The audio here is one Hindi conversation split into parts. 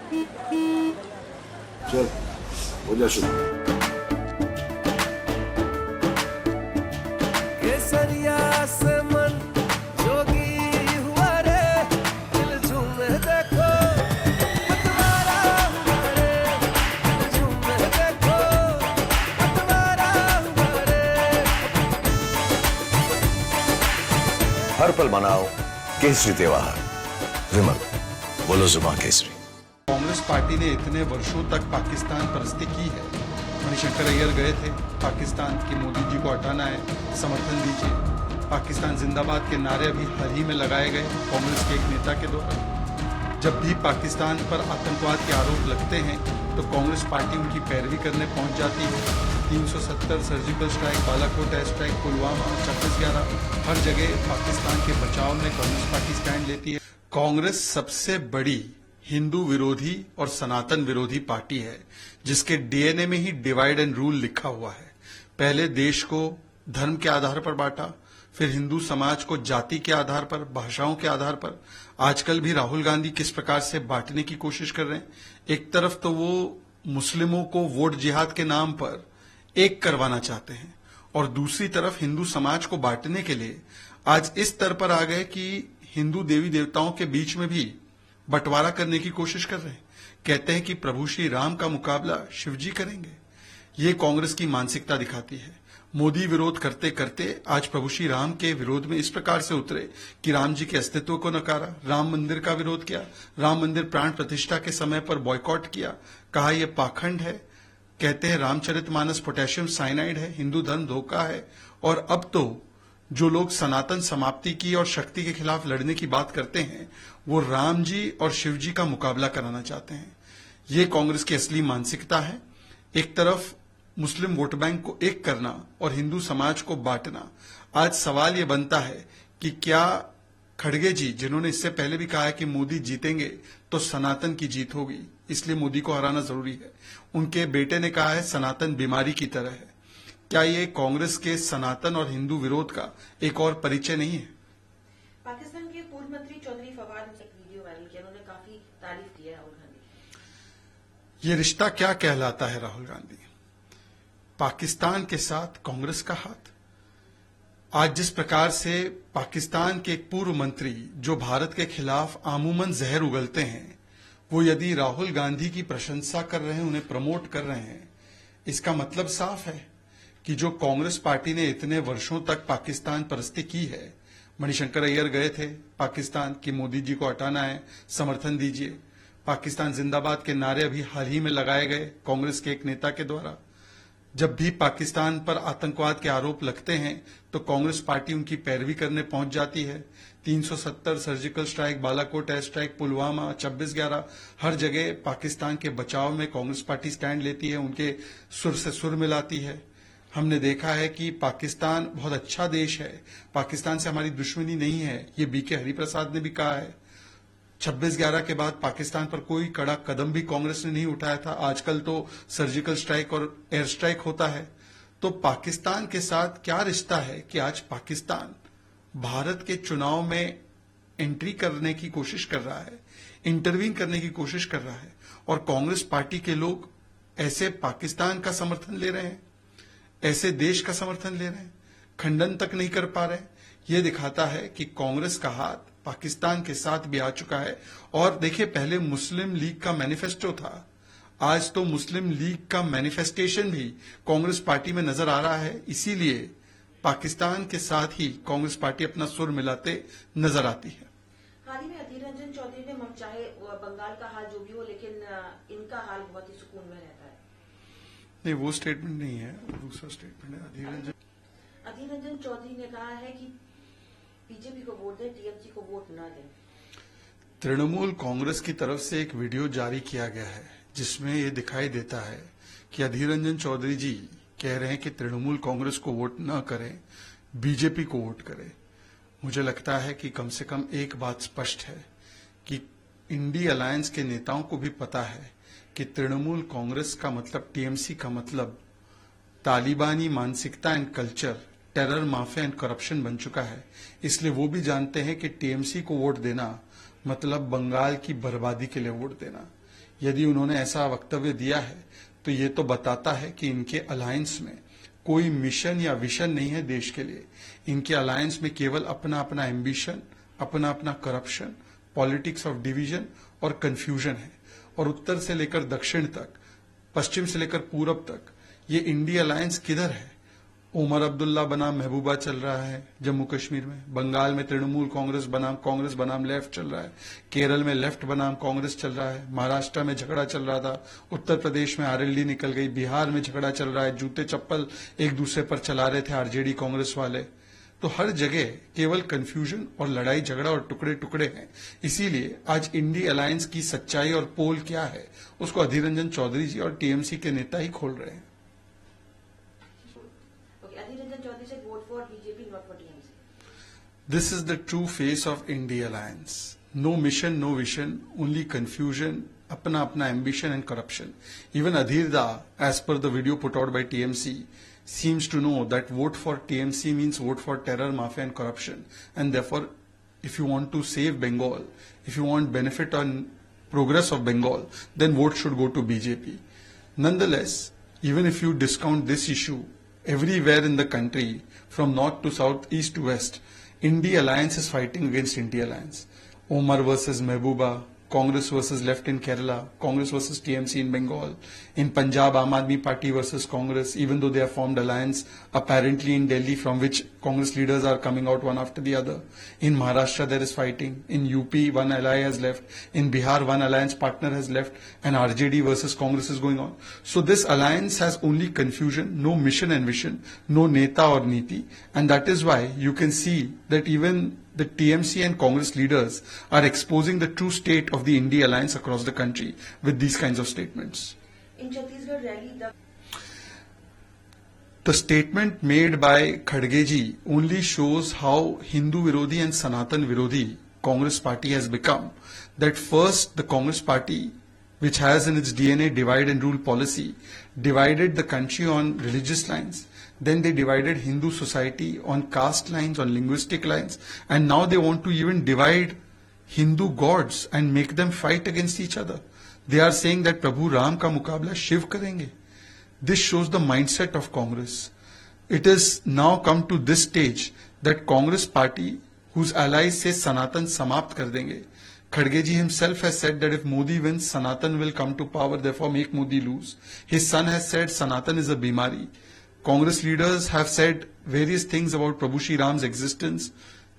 चल हो जा शुरू। केसरिया से मन जोगी हुआ रे, दिल झूमे देखो पतवारा हुआ रे, दिल झूमे देखो पतवारा हुआ रे। हर पल मनाओ केसरी त्योहार। विमल, बोलो जुबान केसरी। कांग्रेस पार्टी ने इतने वर्षों तक पाकिस्तान परस्ती की है। मणिशंकर अय्यर गए थे पाकिस्तान कि मोदी जी को हटाना है, समर्थन दीजिए। पाकिस्तान जिंदाबाद के नारे अभी हाल ही में लगाए गए कांग्रेस के एक नेता के द्वारा। जब भी पाकिस्तान पर आतंकवाद के आरोप लगते हैं तो कांग्रेस पार्टी उनकी पैरवी करने पहुंच जाती है। 370 surgical strike, Balakot air strike, Pulwama, 26/11 हर जगह पाकिस्तान के बचाव में कांग्रेस पार्टी स्टैंड लेती है। कांग्रेस सबसे बड़ी हिंदू विरोधी और सनातन विरोधी पार्टी है, जिसके डीएनए में ही डिवाइड एंड रूल लिखा हुआ है। पहले देश को धर्म के आधार पर बांटा, फिर हिंदू समाज को जाति के आधार पर, भाषाओं के आधार पर। आजकल भी राहुल गांधी किस प्रकार से बांटने की कोशिश कर रहे हैं। एक तरफ तो वो मुस्लिमों को वोट जिहाद के नाम पर एक करवाना चाहते हैं, और दूसरी तरफ हिंदू समाज को बांटने के लिए आज इस स्तर पर आ गए कि हिंदू देवी देवताओं के बीच में भी बंटवारा करने की कोशिश कर रहे हैं। कहते हैं कि प्रभु श्री राम का मुकाबला शिवजी करेंगे। ये कांग्रेस की मानसिकता दिखाती है। मोदी विरोध करते करते आज प्रभु श्री राम के विरोध में इस प्रकार से उतरे कि राम जी के अस्तित्व को नकारा, राम मंदिर का विरोध किया, राम मंदिर प्राण प्रतिष्ठा के समय पर बॉयकॉट किया, कहा यह पाखंड है। कहते हैं रामचरितमानस पोटेशियम साइनाइड है, हिंदू धर्म धोखा है। और अब तो जो लोग सनातन समाप्ति की और शक्ति के खिलाफ लड़ने की बात करते हैं, वो राम जी और शिव जी का मुकाबला कराना चाहते हैं। ये कांग्रेस की असली मानसिकता है। एक तरफ मुस्लिम वोट बैंक को एक करना और हिंदू समाज को बांटना। आज सवाल ये बनता है कि क्या खड़गे जी, जिन्होंने इससे पहले भी कहा है कि मोदी जीतेंगे तो सनातन की जीत होगी, इसलिए मोदी को हराना जरूरी है, उनके बेटे ने कहा है सनातन बीमारी की तरह है। क्या ये कांग्रेस के सनातन और हिंदू विरोध का एक और परिचय नहीं है? पाकिस्तान के पूर्व मंत्री चौधरी फवाद ने एक वीडियो वायरल किया, उन्होंने काफी तारीफ की है राहुल गांधी। ये रिश्ता क्या कहलाता है राहुल गांधी? पाकिस्तान के साथ कांग्रेस का हाथ। आज जिस प्रकार से पाकिस्तान के एक पूर्व मंत्री जो भारत के खिलाफ आमूमन जहर उगलते हैं, वो यदि राहुल गांधी की प्रशंसा कर रहे हैं, उन्हें प्रमोट कर रहे हैं, इसका मतलब साफ है कि जो कांग्रेस पार्टी ने इतने वर्षों तक पाकिस्तान परस्ती की है। मणिशंकर अय्यर गए थे पाकिस्तान कि मोदी जी को हटाना है, समर्थन दीजिए। पाकिस्तान जिंदाबाद के नारे अभी हाल ही में लगाए गए कांग्रेस के एक नेता के द्वारा। जब भी पाकिस्तान पर आतंकवाद के आरोप लगते हैं तो कांग्रेस पार्टी उनकी पैरवी करने पहुंच जाती है। 370 surgical strike, Balakot air strike, Pulwama, 26/11 हर जगह पाकिस्तान के बचाव में कांग्रेस पार्टी स्टैंड लेती है, उनके सुर से सुर मिलाती है। हमने देखा है कि पाकिस्तान बहुत अच्छा देश है, पाकिस्तान से हमारी दुश्मनी नहीं है, ये बीके हरिप्रसाद ने भी कहा है। 26/11 के बाद पाकिस्तान पर कोई कड़ा कदम भी कांग्रेस ने नहीं उठाया था। आजकल तो सर्जिकल स्ट्राइक और एयर स्ट्राइक होता है। तो पाकिस्तान के साथ क्या रिश्ता है कि आज पाकिस्तान भारत के चुनाव में एंट्री करने की कोशिश कर रहा है, इंटरवीन करने की कोशिश कर रहा है, और कांग्रेस पार्टी के लोग ऐसे पाकिस्तान का समर्थन ले रहे हैं, ऐसे देश का समर्थन ले रहे हैं, खंडन तक नहीं कर पा रहे। ये दिखाता है कि कांग्रेस का हाथ पाकिस्तान के साथ भी आ चुका है। और देखिए, पहले मुस्लिम लीग का मैनिफेस्टो था, आज तो मुस्लिम लीग का मैनिफेस्टेशन भी कांग्रेस पार्टी में नजर आ रहा है। इसीलिए पाकिस्तान के साथ ही कांग्रेस पार्टी अपना सुर मिलाते नजर आती है। हाल ही में अधीर रंजन चौधरी ने चाहे बंगाल का हाल जो भी हो, लेकिन इनका हाल बहुत ही सुकून में रहता है। नहीं, वो स्टेटमेंट नहीं है, दूसरा स्टेटमेंट है। अधीर रंजन चौधरी ने कहा है कि बीजेपी को वोट दें, टीएमसी को वोट ना दें। तृणमूल कांग्रेस की तरफ से एक वीडियो जारी किया गया है जिसमें ये दिखाई देता है कि अधीर रंजन चौधरी जी कह रहे हैं कि तृणमूल कांग्रेस को वोट न करें, बीजेपी को वोट करें। मुझे लगता है कि कम से कम एक बात स्पष्ट है कि इंडी अलायंस के नेताओं को भी पता है कि तृणमूल कांग्रेस का मतलब, टीएमसी का मतलब तालिबानी मानसिकता and culture, terror, mafia and corruption बन चुका है। इसलिए वो भी जानते हैं कि टीएमसी को वोट देना मतलब बंगाल की बर्बादी के लिए वोट देना। यदि उन्होंने ऐसा वक्तव्य दिया है तो ये तो बताता है कि इनके अलायंस में कोई मिशन या विशन नहीं है देश के लिए। इनके अलायंस में केवल अपना अपना एम्बिशन, अपना अपना करप्शन, पॉलिटिक्स ऑफ डिवीजन और कंफ्यूजन है। और उत्तर से लेकर दक्षिण तक, पश्चिम से लेकर पूरब तक ये इंडिया अलायंस किधर है? उमर अब्दुल्ला बनाम महबूबा चल रहा है जम्मू कश्मीर में, बंगाल में तृणमूल कांग्रेस बनाम लेफ्ट चल रहा है, केरल में लेफ्ट बनाम कांग्रेस चल रहा है, महाराष्ट्र में झगड़ा चल रहा था, उत्तर प्रदेश में आरएलडी निकल गई, बिहार में झगड़ा चल रहा है, जूते चप्पल एक दूसरे पर चला रहे थे आरजेडी कांग्रेस वाले। तो हर जगह केवल कंफ्यूजन और लड़ाई झगड़ा और टुकड़े टुकड़े हैं। इसीलिए आज इंडिया अलायंस की सच्चाई और पोल क्या है उसको अधीर रंजन चौधरी जी और टीएमसी के नेता ही खोल रहे हैं। Adhir Ranjan Chaudhary said vote for BJP, not for TMC. This is the true face of India Alliance. No mission, no vision, only confusion, apna ambition and corruption. Even Adhir Da, as per the video put out by TMC, seems to know that vote for TMC means vote for terror, mafia and corruption. And therefore, if you want to save Bengal, if you want benefit on progress of Bengal, then vote should go to BJP. Nonetheless, even if you discount this issue, everywhere in the country, from north to south, east to west, India Alliance is fighting against India Alliance. Omar versus Mehbooba, Congress versus left in Kerala, Congress versus TMC in Bengal. In Punjab, Aam Aadmi Party versus Congress, even though they have formed alliance apparently in Delhi, from which Congress leaders are coming out one after the other. In Maharashtra, there is fighting. In UP, one ally has left. In Bihar, one alliance partner has left. And RJD versus Congress is going on. So this alliance has only confusion, no mission and vision, no neta or niti. And that is why you can see that even the TMC and Congress leaders are exposing the true state of the India Alliance across the country with these kinds of statements. In Chhattisgarh rally, The statement made by Khadge ji only shows how Hindu Virodhi and Sanatan Virodhi Congress party has become. That first the Congress party, which has in its DNA divide and rule policy, divided the country on religious lines. Then they divided Hindu society on caste lines, on linguistic lines, and now they want to even divide Hindu gods and make them fight against each other. They are saying that Prabhu Ram ka mukabla Shiv karenge. This shows the mindset of Congress. It has now come to this stage that Congress party, whose allies say Sanatan samapt kar denge. Khadge ji himself has said that if Modi wins, Sanatan will come to power, therefore make Modi lose. His son has said Sanatan is a bimari. Congress leaders have said various things about Prabhu Shri Ram's existence.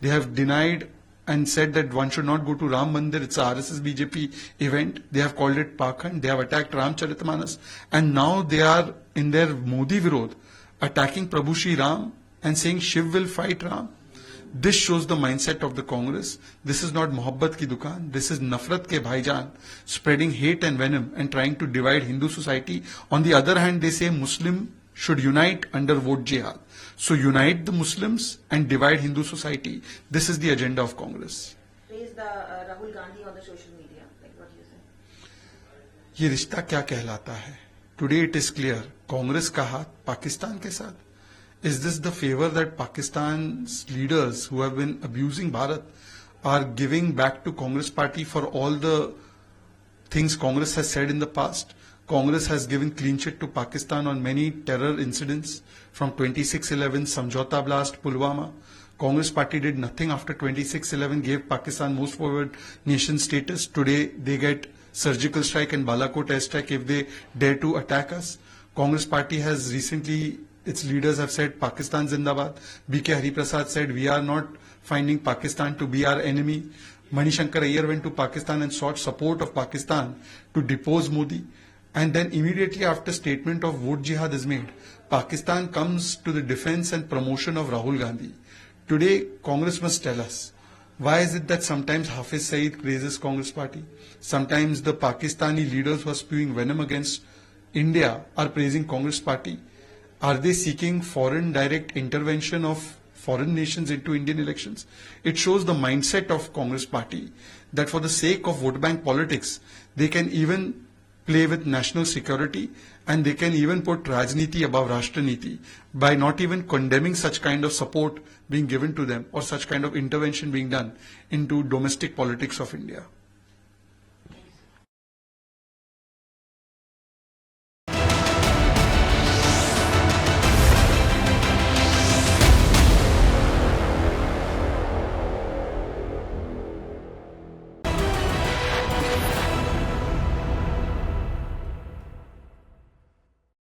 They have denied and said that one should not go to Ram Mandir. It's a RSS BJP event. They have called it Pakhand. They have attacked Ramcharitmanas. And now they are in their Modi Virod attacking Prabhu Shri Ram and saying Shiv will fight Ram. This shows the mindset of the Congress. This is not Mohabbat ki dukaan. This is Nafrat ke bhaijan, spreading hate and venom and trying to divide Hindu society. On the other hand, they say Muslim should unite under vote jihad. So unite the Muslims and divide Hindu society. This is the agenda of Congress. praise the Rahul Gandhi on the social media, like what you say. ये रिश्ता क्या कहलाता है? Today it is clear. Congress का हाथ पाकिस्तान के साथ. Is this the favor that Pakistan's leaders who have been abusing Bharat are giving back to Congress party for all the things Congress has said in the past? Congress has given clean chit to Pakistan on many terror incidents from 26/11, Samjhauta blast, Pulwama. Congress party did nothing after 26/11, gave Pakistan most favored nation status. Today they get surgical strike and Balakot airstrike if they dare to attack us. Congress party has recently, its leaders have said Pakistan Zindabad. B.K. Hariprasad said we are not finding Pakistan to be our enemy. Manishankar Iyer went to Pakistan and sought support of Pakistan to depose Modi. And then immediately after statement of vote jihad is made, Pakistan comes to the defense and promotion of Rahul Gandhi. Today, Congress must tell us, why is it that sometimes Hafiz Saeed praises Congress party? Sometimes the Pakistani leaders who are spewing venom against India are praising Congress party. Are they seeking foreign direct intervention of foreign nations into Indian elections? It shows the mindset of Congress party that for the sake of vote bank politics, they can even play with national security and they can even put Rajniti above Rashtaniti by not even condemning such kind of support being given to them or such kind of intervention being done into domestic politics of India.